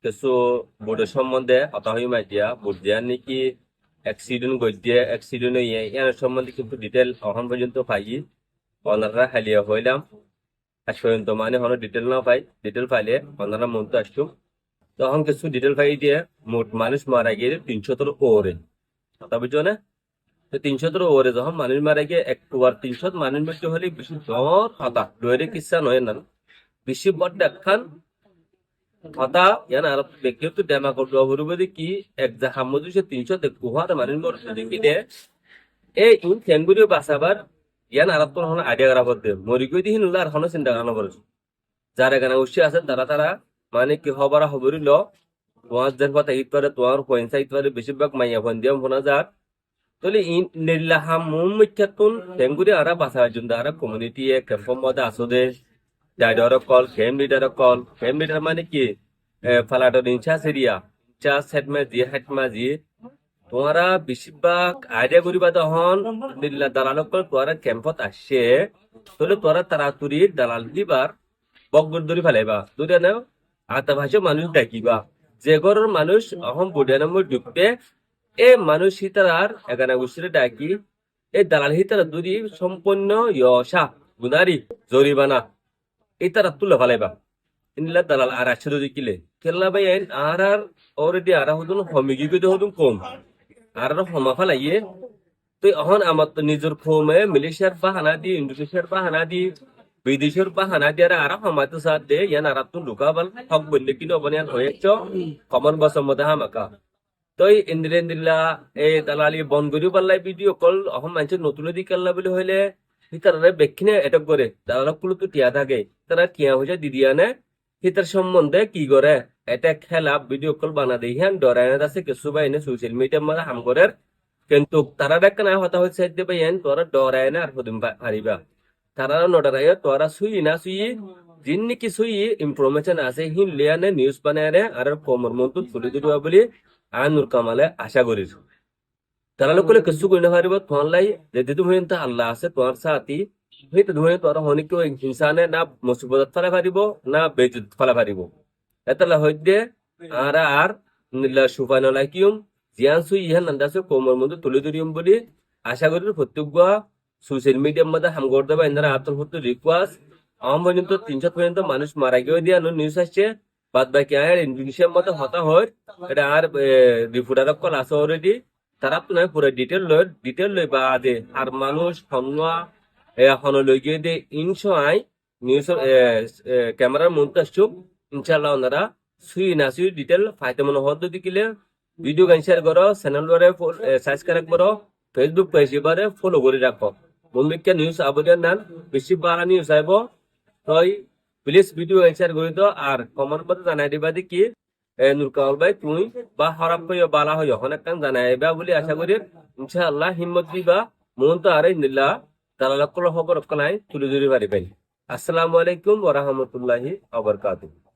কিছু বোর্ডের সম্বন্ধে কথা হই মাইতিয়া বোর্ড দিয়া নাকি অ্যাক্সিডেন্ট গইয়ে অ্যাক্সিডেন্ট হইয়ে এর সম্বন্ধে কিন্তু ডিটেল এখন পর্যন্ত পাই ওনারা হালিয়া হইলাম আজ পর্যন্ত মানে হলো ডিটেল না পাই ডিটেল পাইলে ওনারা মন তো আসতো তখন কিছু ডিটেল পাই দিয়ে মোট মানুষ মারা গিয়ে 300 ওরে কথা বুঝছো না? তো 300 ওরে যখন মানুষ মারা গিয়ে একটু আর 300 মানুষ মৃত্যু হলে বেশি জ্বর হতা লয়ের কিসা নয় না বেশি বড় দেখান হতা ইয়ান আর ব্যক্তিগত ডেমা করতে অবরুবদি কি এক যা হামদু সে 300 কুহার মানুষ মরতে দেখি দে এই ইন ফ্যানগুড়ি বাসাবার ইয়ান আর তোর হন আইডিয়া করা করতে মরি গই দিহিন আর হন চিন্তা করা করছ যারা এখানে উৎসে আছে তারা মানে কি হবার হবরি ল তোমার যেন কথা ইট পারে তোমার পয়সা ইট পারে বেশিরভাগ মাইয়া ফোন দিয়ে ফোনা যার তাহলে ইন নিল্লা হাম মুমিচ্ছাতুন ফ্যানগুড়ি আর বাসা জন্য আর কমিউনিটি এ ক্যাম্পম মধ্যে আসলে ডাইডর কল ফ্যাম লিডার মানে কি ফালাটোর ইনচার্জ এরিয়া ইনচার্জ হেডমাজি তোমারা বেশিরভাগ আইডিয়া করিবা তখন দালালকল তোরা ক্যাম্পত আসছে তাহলে তোরা তাড়াতাড়ি দালাল দিবার বকবর ধরি ফেলাইবা দুটা না আতা ভাষা মানুষ ডাকিবা যে ঘরের মানুষ অহম বুড়িয়া নম্বর ঢুকবে এ মানুষ হিতার এখানে গুছিয়ে ডাকি এই দালাল হিতার দুরি সম্পূর্ণ ইয়সা গুনারি জরিমানা ইতারা তুলে ফেলাইবা ইনলা দালাল আর আসছে যদি কিলে কেল্লা ভাই আর অলরেডি আর হদুন হমিগি গই হদুন কম আর হমা ফেলাইয়ে তো এখন আমার তো নিজের ফোমে মালয়েশিয়ার বাহানা দি ইন্দোনেশিয়ার বাহানা দি বিদেশের বাহানা দিয়ে আর হমাতে সাথ দে ইয়ান আর তুন ঢুকাবাল হক বললে কিনো বনিয়ান হয়েছ কমন বসর মধ্যে হামাকা তো ইন্দিলা এই দালালি বন করি পাল্লাই ভিডিও কল এখন মানুষের নতুন দি কাল্লা বলে হইলে তারা বেক্ষিনে এটক করে দালালক গুলো তো টিয়া থাকে তারা টিয়া হয়েছে দিদিয়া নে হিতার সম্বন্ধে কি করে এটা খেলা ভিডিও কল বানা দেই হ্যাঁ ডরায়না আছে কিছু বা এনে সোশ্যাল মিডিয়ার মধ্যে হাম করে কিন্তু তারা দেখা না হতা হচ্ছে দেবে এন তোরা ডরায় না আর হদিন হারিবা তারা নডরায় তোরা সুই না সুই যিন নাকি সুই ইনফরমেশন আছে হিন লিয়ানে নিউজ বানায় আর কমর মন্ত তুলে দিবা বলি আনুর কামালে আশা করিস তারা লোক কিছু করে না পারিব তোমার লাই যদি তুমি আল্লাহ আছে তোমার সাথী হইতে ধরে তোর হনি কেউ ইনসানে না মুসিবত ফেলা পারিব না বেজুত ফেলা পারিব এতলা হইতে আর নিল্লা সুফান লাইকিউম জিয়ান সুই ইহান নান্দাসে কোমর মধ্যে তুলে ধরিম বলি আশা করি প্রত্যেক সোশ্যাল মিডিয়ার মধ্যে হাম করতে পারে ইন্দারা আত্মর প্রতি রিকোয়েস্ট আমার পর্যন্ত 300 পর্যন্ত মানুষ মারা গিয়ে দিয়ে নিউজ আসছে বাদ বাকি আর ইন্দোনেশিয়ার মধ্যে হতা হয় এটা আর রিপোর্টার কল আছে অলরেডি তারা তো নয় পুরো ডিটেল লই বা দে আর মানুষ হনুয়া এখন লই গিয়ে দে ইনশাই নিউজ ক্যামেরার মধ্যে আসছো ইনশাআল্লাহ ওনারা সুই না সুই ডিটেল ফাইতে মনে হদ দিকিলে ভিডিও গান শেয়ার করো চ্যানেল বারে সাবস্ক্রাইব করো ফেসবুক পেজ বারে ফলো করে রাখো মুম্বিকা নিউজ আবদিয়ান নান বেশি বারা নিউজ আইব তই প্লিজ ভিডিও গান শেয়ার করে দাও আর কমেন্ট মধ্যে জানাই দিবা দি কি নুরকাউল ভাই তুই বা খারাপ হইয়া বালা হইয়া অনেক কান জানাইবা বলে আশা করি ইনশাআল্লাহ হিম্মত দিবা মন তো আরে নিল্লা দালালকল খবর নাই তুলে ধরে পারিবেন আসসালামু আলাইকুম ওয়া রাহমাতুল্লাহি ওয়া বারাকাতুহু